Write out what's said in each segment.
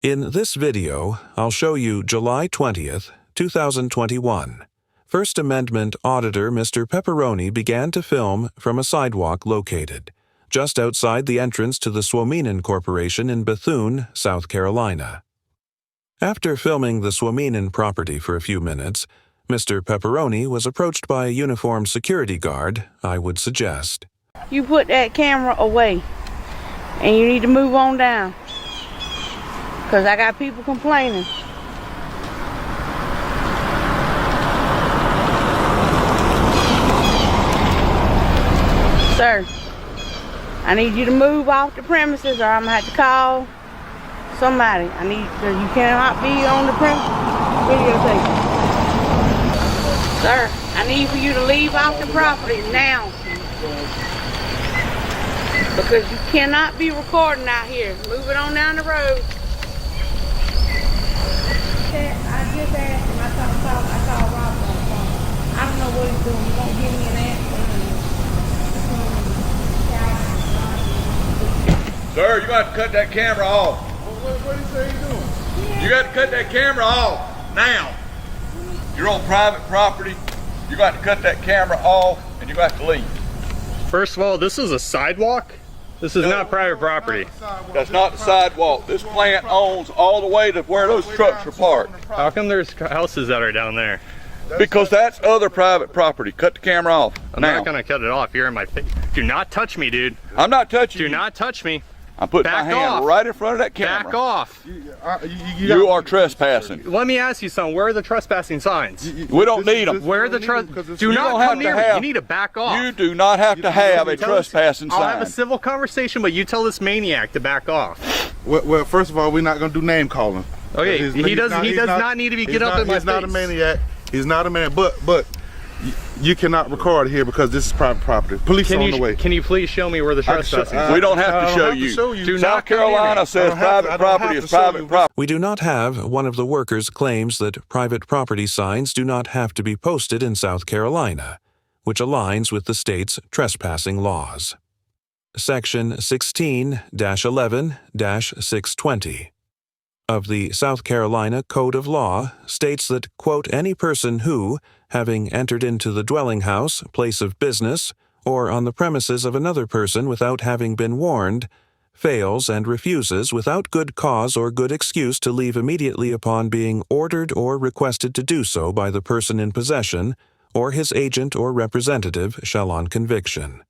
In this video, I'll show you July 20th, 2021. First Amendment Auditor Mr. Pepperoni began to film from a sidewalk located just outside the entrance to the Swominen Corporation in Bethune, South Carolina. After filming the Swominen property for a few minutes, Mr. Pepperoni was approached by a uniformed security guard, I would suggest. You put that camera away, and you need to move on down, because I got people complaining. Sir, I need you to move off the premises or I'm going to have to call somebody. Because you cannot be on the videotape. Sir, I need for you to leave off the property now. Because you cannot be recording out here. Move it on down the road. I just asked him. I called Rob on the phone. I don't know what he's doing. He won't give me an answer. Sir, you got to cut that camera off. What do you say he's doing? You got to cut that camera off now. You're on private property. You got to cut that camera off and you got to leave. First of all, this is a sidewalk. This is not private property. That's not the sidewalk. This plant owns all the way to where those trucks are parked. How come there's houses that are down there? Because that's other private property. Cut the camera off I'm now. not gonna cut it off. You're in my face. Do not touch me, dude. I'm not touching Do you. not touch me. I'm putting my Back hand off. right in front of that camera. Back off. You are trespassing. Let me ask you something. Where are the trespassing signs? We don't need them. Where are the Do not come near me. You need to back off. You do not have to have a trespassing I'll have a sign. civil conversation, but you tell this maniac to back off. Well, first of all, we're not going to do name calling. Okay, he does not need to get up in my face. He's not a maniac. He's not a man. But you cannot record here because this is private property. Police are on the way. Can you please show me where the trespassing is? We don't have to show you. Do South not come near me. Carolina says private property is private property. We do not have one of the workers' claims that private property signs do not have to be posted in South Carolina, which aligns with the state's trespassing laws. Section 16-11-620 of the South Carolina Code of Law states that, quote, any person who, having entered into the dwelling house, place of business, or on the premises of another person without having been warned, fails and refuses without good cause or good excuse to leave immediately upon being ordered or requested to do so by the person in possession, or his agent or representative, shall on conviction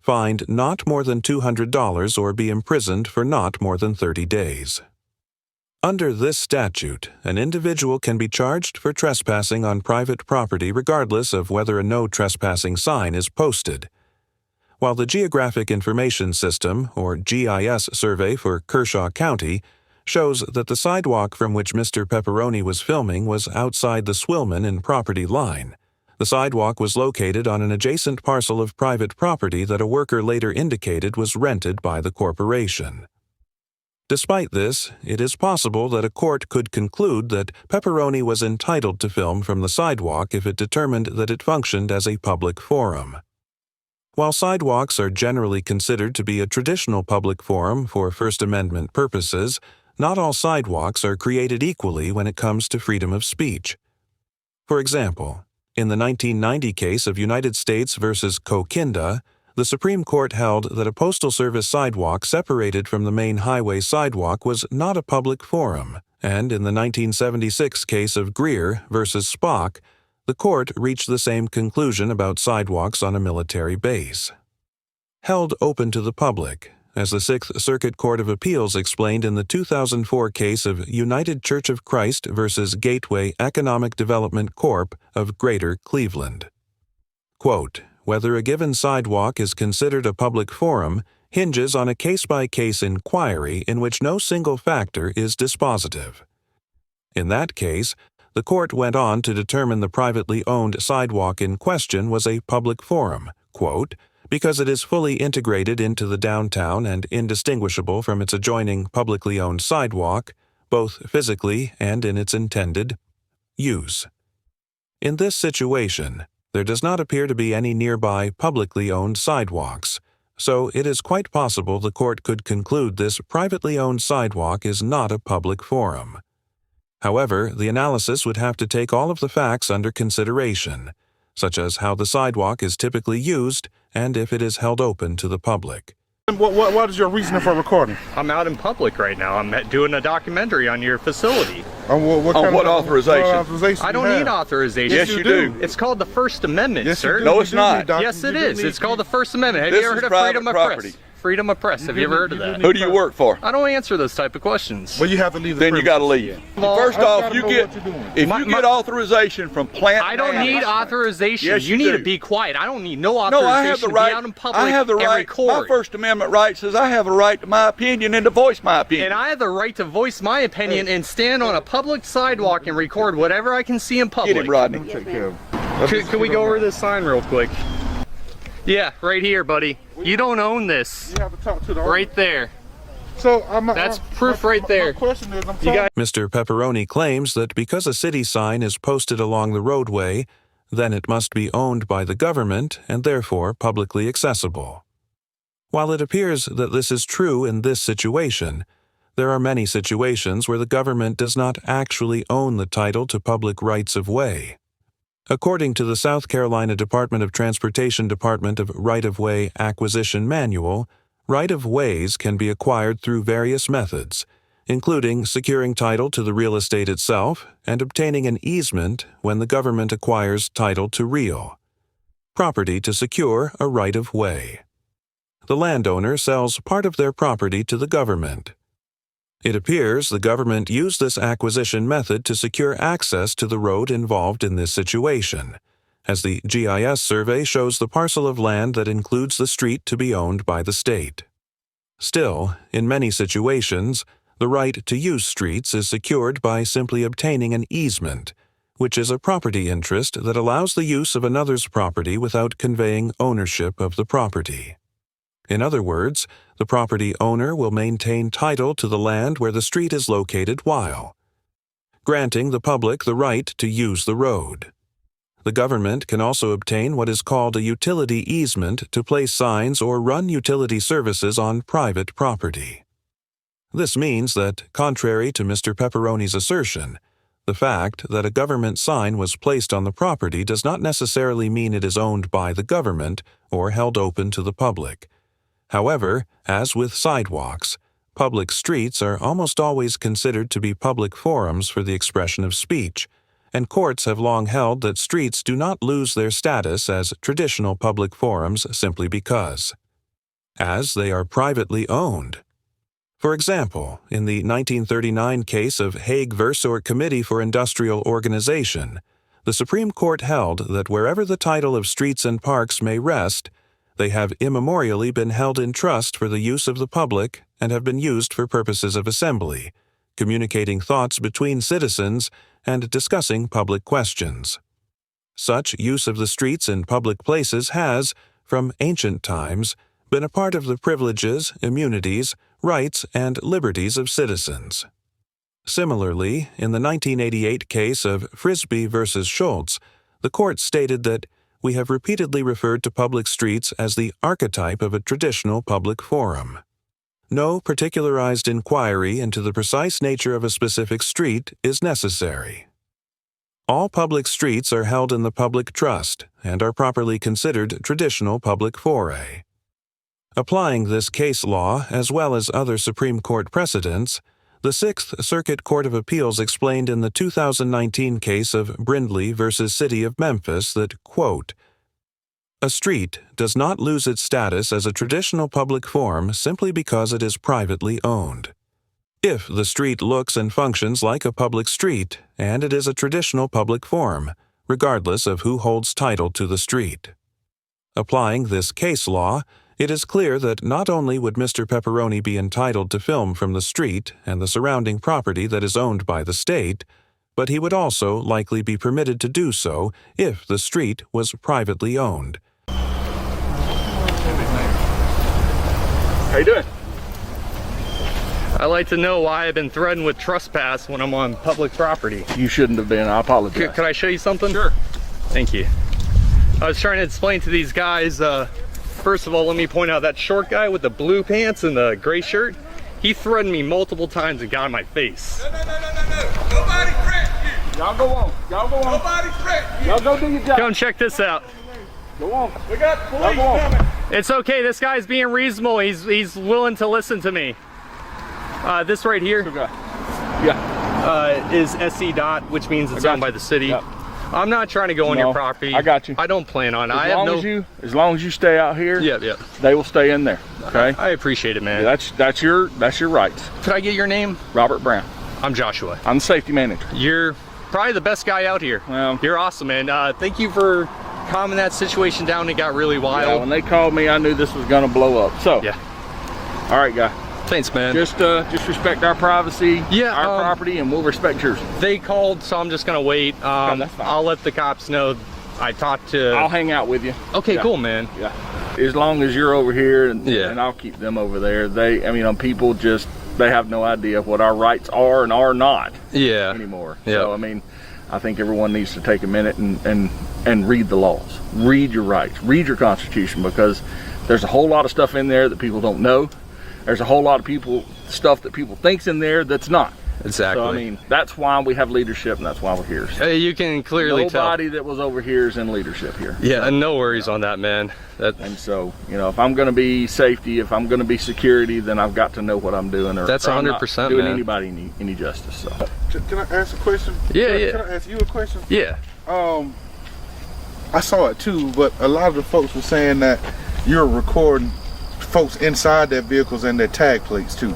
fined not more than $200 or be imprisoned for not more than 30 days. Under this statute, an individual can be charged for trespassing on private property regardless of whether a no trespassing sign is posted. While the Geographic Information System, or GIS survey for Kershaw County, shows that the sidewalk from which Mr. Pepperoni was filming was outside the Swominen property line, the sidewalk was located on an adjacent parcel of private property that a worker later indicated was rented by the corporation. Despite this, it is possible that a court could conclude that Pepperoni was entitled to film from the sidewalk if it determined that it functioned as a public forum. While sidewalks are generally considered to be a traditional public forum for First Amendment purposes, not all sidewalks are created equally when it comes to freedom of speech. For example, in the 1990 case of United States versus Coquinda, the Supreme Court held that a Postal Service sidewalk separated from the main highway sidewalk was not a public forum, and in the 1976 case of Greer versus Spock, the court reached the same conclusion about sidewalks on a military base. Held open to the public, as the Sixth Circuit Court of Appeals explained in the 2004 case of United Church of Christ versus Gateway Economic Development Corp. Of Greater Cleveland. Quote, whether a given sidewalk is considered a public forum hinges on a case-by-case inquiry in which no single factor is dispositive. In that case, the court went on to determine the privately owned sidewalk in question was a public forum, quote, because it is fully integrated into the downtown and indistinguishable from its adjoining publicly owned sidewalk, both physically and in its intended use. In this situation, there does not appear to be any nearby publicly owned sidewalks, so it is quite possible the court could conclude this privately owned sidewalk is not a public forum. However, the analysis would have to take all of the facts under consideration, such as how the sidewalk is typically used and if it is held open to the public. What is your reasoning for recording? I'm out in public right now. I'm doing a documentary on your facility. What authorization? I don't need authorization. Yes, you do. It's called the First Amendment, Yes, sir. No, it's not. Yes, it is. It's called the First Amendment. Have This you ever is heard of private freedom of property. press? Freedom of press. Have you ever heard of that? Who do you work for? I don't answer those type of questions. Well, you have to leave the Then you got to leave. Well, First I off, gotta you know get what you're doing. if you get authorization from plant. I don't need authorization. Yes, you you need do. to be quiet. I don't need no No, authorization I have the to right. be out in public I have the and right. record. My First Amendment right says I have a right to my opinion and to voice my opinion. And I have the right to voice my opinion and stand on a public sidewalk and record whatever I can see in public. Get him, Rodney. Take care of it. Can we go over this sign real quick? Yeah, right here, buddy. You don't own this. You have to talk to the Right there. So That's proof right there. My question is, I'm You got Mr. Pepperoni claims that because a city sign is posted along the roadway, then it must be owned by the government and therefore publicly accessible. While it appears that this is true in this situation, there are many situations where the government does not actually own the title to public rights of way. According to the South Carolina Department of Transportation Department of Right-of-Way Acquisition Manual, right-of-ways can be acquired through various methods, including securing title to the real estate itself and obtaining an easement when the government acquires title to real property to secure a right-of-way. The landowner sells part of their property to the government. It appears the government used this acquisition method to secure access to the road involved in this situation, as the GIS survey shows the parcel of land that includes the street to be owned by the state. Still, in many situations, the right to use streets is secured by simply obtaining an easement, which is a property interest that allows the use of another's property without conveying ownership of the property. In other words, the property owner will maintain title to the land where the street is located while granting the public the right to use the road. The government can also obtain what is called a utility easement to place signs or run utility services on private property. This means that, contrary to Mr. Pepperoni's assertion, the fact that a government sign was placed on the property does not necessarily mean it is owned by the government or held open to the public. However, as with sidewalks, public streets are almost always considered to be public forums for the expression of speech, and courts have long held that streets do not lose their status as traditional public forums simply because, as they are privately owned. For example, in the 1939 case of Hague Versoort Committee for Industrial Organization, the Supreme Court held that wherever the title of streets and parks may rest, they have immemorially been held in trust for the use of the public and have been used for purposes of assembly, communicating thoughts between citizens, and discussing public questions. Such use of the streets in public places has, from ancient times, been a part of the privileges, immunities, rights, and liberties of citizens. Similarly, in the 1988 case of Frisbee v. Schultz, the court stated that we have repeatedly referred to public streets as the archetype of a traditional public forum. No particularized inquiry into the precise nature of a specific street is necessary. All public streets are held in the public trust and are properly considered traditional public forae. Applying this case law, as well as other Supreme Court precedents, the Sixth Circuit Court of Appeals explained in the 2019 case of Brindley v. City of Memphis that, quote, "A street does not lose its status as a traditional public forum simply because it is privately owned. If the street looks and functions like a public street, and it is a traditional public forum, regardless of who holds title to the street." Applying this case law, it is clear that not only would Mr. Pepperoni be entitled to film from the street and the surrounding property that is owned by the state, but he would also likely be permitted to do so if the street was privately owned. How you doing? I'd like to know why I've been threatened with trespass when I'm on public property. You shouldn't have been. I apologize. Could I show you something? Sure. Thank you. I was trying to explain to these guys First of all, let me point out that short guy with the blue pants and the gray shirt. He threatened me multiple times and got in my face. No. Nobody threatened you. Y'all go on. Y'all go on. Nobody threatened you. Y'all go do your job. Come check this out. Go on. We got the police Go on. coming. It's okay. This guy's being reasonable. He's willing to listen to me. This right here Okay. Yeah. is SC dot, which means it's owned by the city. Yep. I'm not trying to go on No, your property. I got you. I don't plan on. As long as you stay out here, Yeah. they will stay in there. Okay. I appreciate it, man. That's your rights. Could I get your name? Robert Brown. I'm Joshua. I'm the safety manager. You're probably the best guy out here. Well, You're awesome, man. Thank you for calming that situation down. It got really yeah, wild. when they called me, I knew this was gonna blow up. So Yeah. All right, guy. Thanks, man. Just respect our privacy, Yeah, our property, and we'll respect yours. They called, so I'm just gonna wait. that's fine. I'll let the cops know. I talked to. I'll hang out with you. Okay, Yeah. cool, man. Yeah. As long as you're over here, and Yeah. I'll keep them over there. People just they have no idea what our rights are and are not Yeah. anymore. Yeah. So I think everyone needs to take a minute and read the laws, read your rights, read your Constitution, because there's a whole lot of stuff in there that people don't know. There's a whole lot of stuff that people think's in there that's not. Exactly. So that's why we have leadership, and that's why we're here. So You can clearly nobody that was over here is in leadership here. Yeah, and no worries on that, man. And so, if I'm going to be safety, if I'm going to be security, then I've got to know what I'm doing. That's I'm not 100%, doing man. anybody any justice. So Can I ask a question? Yeah. Can I ask you a question? Yeah. I saw it too, but a lot of the folks were saying that you're recording folks inside their vehicles and their tag plates too.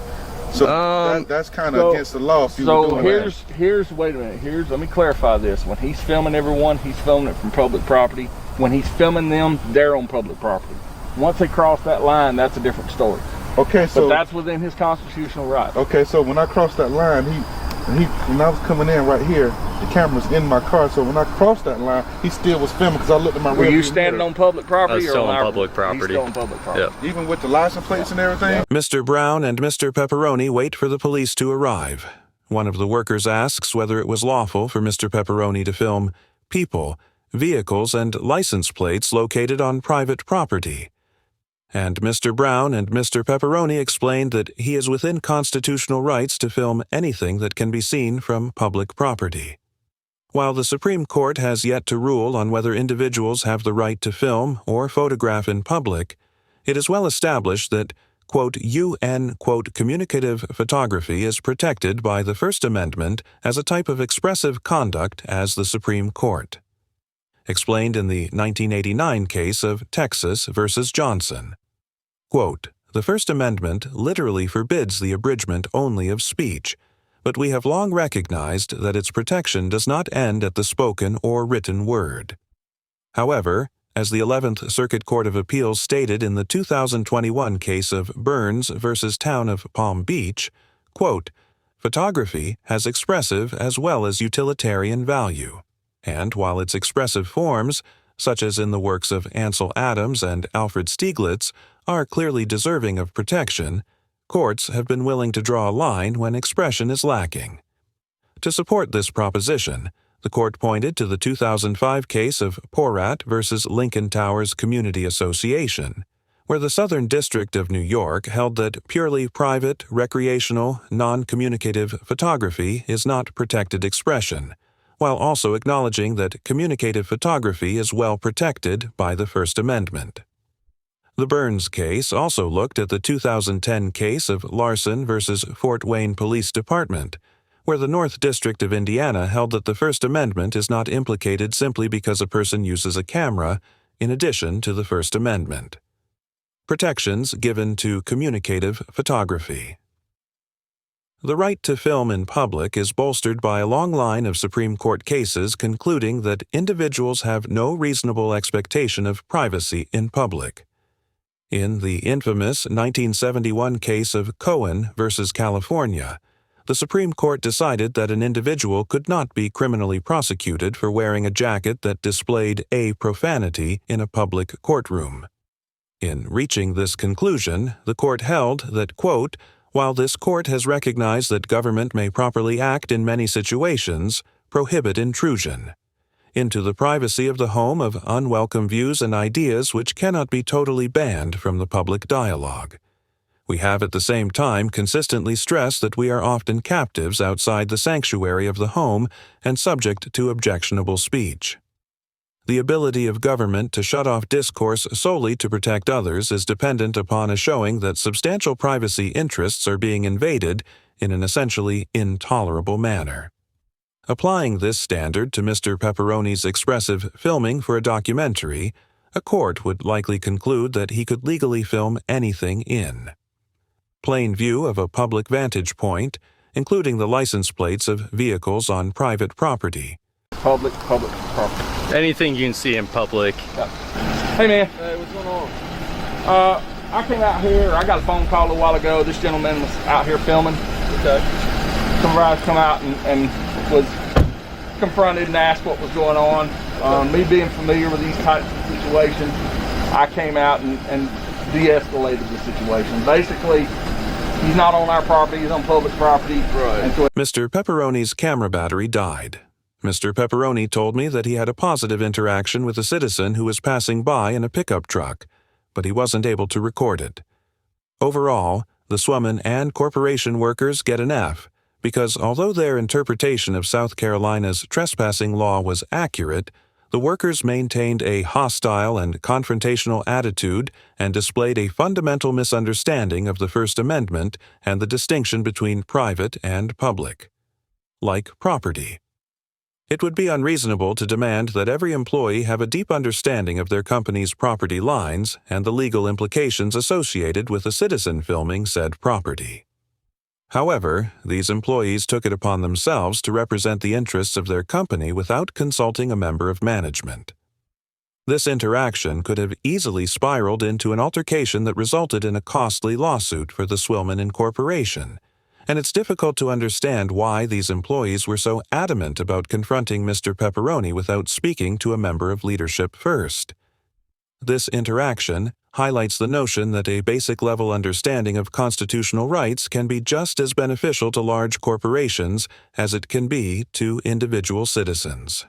So that's kind of against the law. If you were doing here's wait a minute. Let me clarify this. When he's filming everyone, he's filming it from public property. When he's filming them, they're on public property. Once they cross that line, that's a different story. Okay, so but that's within his constitutional right. Okay, so when I crossed that line, when I was coming in right here, the camera's in my car. So when I crossed that line, he still was filming because I looked at my. Were you standing on public property Still or on public property? He's still on public property. Yeah. Even with the license plates and everything? Mr. Brown and Mr. Pepperoni wait for the police to arrive. One of the workers asks whether it was lawful for Mr. Pepperoni to film people, vehicles, and license plates located on private property. And Mr. Brown and Mr. Pepperoni explained that he is within constitutional rights to film anything that can be seen from public property. While the Supreme Court has yet to rule on whether individuals have the right to film or photograph in public, it is well established that, quote, UN, quote, communicative photography is protected by the First Amendment as a type of expressive conduct as the Supreme Court. Explained in the 1989 case of Texas versus Johnson. Quote, the First Amendment literally forbids the abridgment only of speech, but we have long recognized that its protection does not end at the spoken or written word. However, as the 11th Circuit Court of Appeals stated in the 2021 case of Burns versus Town of Palm Beach, quote, photography has expressive as well as utilitarian value, and while its expressive forms, such as in the works of Ansel Adams and Alfred Stieglitz, are clearly deserving of protection, courts have been willing to draw a line when expression is lacking. To support this proposition, the court pointed to the 2005 case of Porat versus Lincoln Towers Community Association, where the Southern District of New York held that purely private, recreational, non-communicative photography is not protected expression, while also acknowledging that communicative photography is well protected by the First Amendment. The Burns case also looked at the 2010 case of Larson versus Fort Wayne Police Department, where the North District of Indiana held that the First Amendment is not implicated simply because a person uses a camera, in addition to the First Amendment. Protections given to communicative photography. The right to film in public is bolstered by a long line of Supreme Court cases concluding that individuals have no reasonable expectation of privacy in public. In the infamous 1971 case of Cohen versus California, the Supreme Court decided that an individual could not be criminally prosecuted for wearing a jacket that displayed a profanity in a public courtroom. In reaching this conclusion, the court held that, quote, while this court has recognized that government may properly act in many situations, prohibit intrusion. into the privacy of the home of unwelcome views and ideas which cannot be totally banned from the public dialogue. We have at the same time consistently stressed that we are often captives outside the sanctuary of the home and subject to objectionable speech. The ability of government to shut off discourse solely to protect others is dependent upon a showing that substantial privacy interests are being invaded in an essentially intolerable manner. Applying this standard to Mr. Pepperoni's expressive filming for a documentary, a court would likely conclude that he could legally film anything in plain view of a public vantage point, including the license plates of vehicles on private property. Public property. Anything you can see in public. Hey man. Hey, what's going on? I came out here, I got a phone call a while ago. This gentleman was out here filming. Okay. Supervisor come out and was confronted and asked what was going on. Me being familiar with these types of situations, I came out and de-escalated the situation. Basically, he's not on our property, he's on public property. Right. And so Mr. Pepperoni's camera battery died. Mr. Pepperoni told me that he had a positive interaction with a citizen who was passing by in a pickup truck, but he wasn't able to record it. Overall, the SWMN and corporation workers get an F, because although their interpretation of South Carolina's trespassing law was accurate, the workers maintained a hostile and confrontational attitude and displayed a fundamental misunderstanding of the First Amendment and the distinction between private and public. Like property. It would be unreasonable to demand that every employee have a deep understanding of their company's property lines and the legal implications associated with a citizen filming said property. However, these employees took it upon themselves to represent the interests of their company without consulting a member of management. This interaction could have easily spiraled into an altercation that resulted in a costly lawsuit for the SWMN Corporation, and it's difficult to understand why these employees were so adamant about confronting Mr. Pepperoni without speaking to a member of leadership first. This interaction highlights the notion that a basic-level understanding of constitutional rights can be just as beneficial to large corporations as it can be to individual citizens.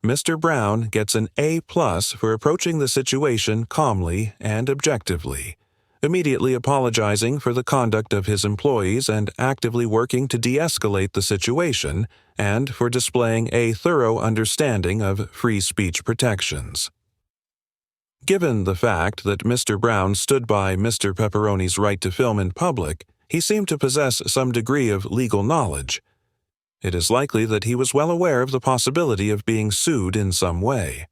Mr. Brown gets an A+ for approaching the situation calmly and objectively, immediately apologizing for the conduct of his employees and actively working to de-escalate the situation, and for displaying a thorough understanding of free speech protections. Given the fact that Mr. Brown stood by Mr. Pepperoni's right to film in public, he seemed to possess some degree of legal knowledge. It is likely that he was well aware of the possibility of being sued in some way.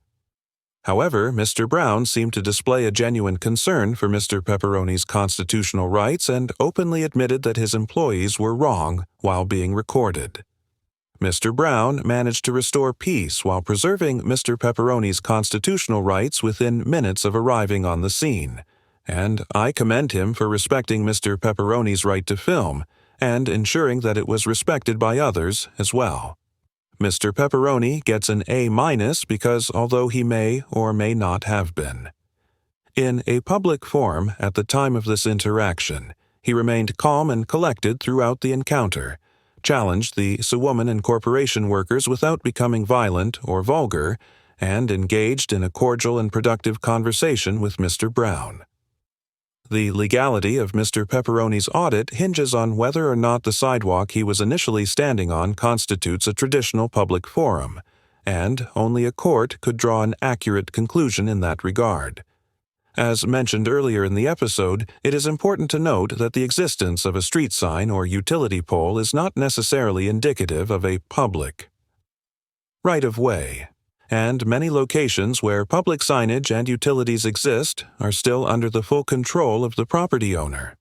However, Mr. Brown seemed to display a genuine concern for Mr. Pepperoni's constitutional rights and openly admitted that his employees were wrong while being recorded. Mr. Brown managed to restore peace while preserving Mr. Pepperoni's constitutional rights within minutes of arriving on the scene, and I commend him for respecting Mr. Pepperoni's right to film and ensuring that it was respected by others as well. Mr. Pepperoni gets an A- because although he may or may not have been. In a public forum at the time of this interaction, he remained calm and collected throughout the encounter, challenged the SWMN and corporation workers without becoming violent or vulgar, and engaged in a cordial and productive conversation with Mr. Brown. The legality of Mr. Pepperoni's audit hinges on whether or not the sidewalk he was initially standing on constitutes a traditional public forum, and only a court could draw an accurate conclusion in that regard. As mentioned earlier in the episode, it is important to note that the existence of a street sign or utility pole is not necessarily indicative of a public right-of-way, and many locations where public signage and utilities exist are still under the full control of the property owner.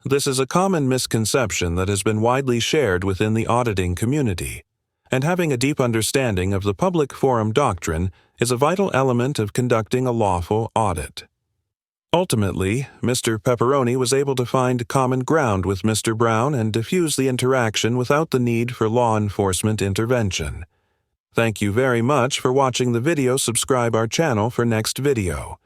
This is a common misconception that has been widely shared within the auditing community, and having a deep understanding of the public forum doctrine is a vital element of conducting a lawful audit. Ultimately, Mr. Pepperoni was able to find common ground with Mr. Brown and diffuse the interaction without the need for law enforcement intervention. Thank you very much for watching the video. Subscribe our channel for next video.